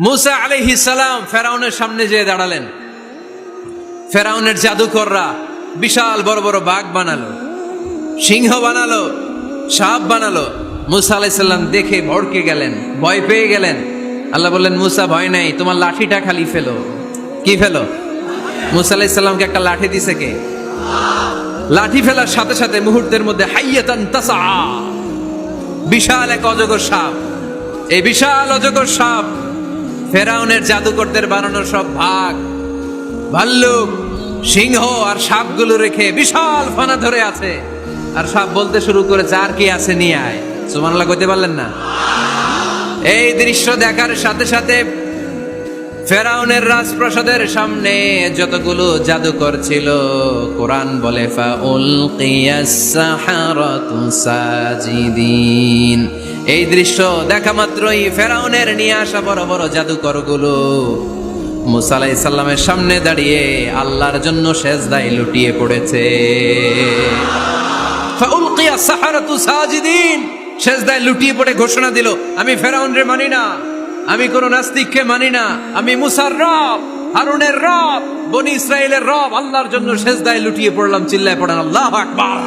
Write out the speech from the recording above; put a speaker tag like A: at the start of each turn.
A: মুসা আলাইহিস সালাম ফেরাউনের সামনে যেয়ে দাঁড়ালেন। ফেরাউনের জাদুকররা বিশাল বড় বড় বাঘ বানালো, সিংহ বানালো, সাপ বানালো। মুসা আলাইহিস সালাম দেখে ভড়কে গেলেন, ভয় পেয়ে গেলেন। আল্লাহ বললেন, মুসা ভয় নাই, তোমার লাঠিটা খালি ফেলো। কি ফেলো? মুসা আলাইহিস সালামকে একটা লাঠি দিছে কে? লাঠি ফেলার সাথে সাথে মুহূর্তের মধ্যে হাইয়াতান তাসা, বিশাল এক অজগর সাপ। এই বিশাল অজগর সাপ ফেরাউনের জাদুকরদের বানানো সব ভাগ, ভাল্লুক, সিংহ আর সাপগুলো রেখে বিশাল ফানা ধরে আছে। আর সাপ বলতে শুরু করেছে, আর কি আছে নিয়ে আয়। সুবহানাল্লাহ কইতে পারলেন না? এই দৃশ্য দেখার সাথে সাথে ফেরাউনের রাজপ্রাসাদের সামনে যতগুলো জাদুকর ছিল, কোরআন বলে ফাউলকিয়াস সাহারাতু সাজিদিন। এই দৃশ্য দেখা মাত্রই ফেরাউনের নিয়ে আসা বড় বড় জাদুকরগুলো মুসা আলাইহিস সালামের সামনে দাঁড়িয়ে আল্লাহর জন্য সেজদায় লুটিয়ে পড়েছে। ফাউলকিয়াস সাহারাতু সাজিদিন, সেজদায় লুটিয়ে পড়ে ঘোষণা দিল, আমি ফেরাউনরে মানি না, আমি কোন নাস্তিককে মানি না, আমি মুসার রব, হারুনের রব, বনি ইসরাইলের রব, আল্লাহর জন্য সেজদায় লুটিয়ে পড়লাম। চিল্লায় পড়েন আল্লাহু আকবার।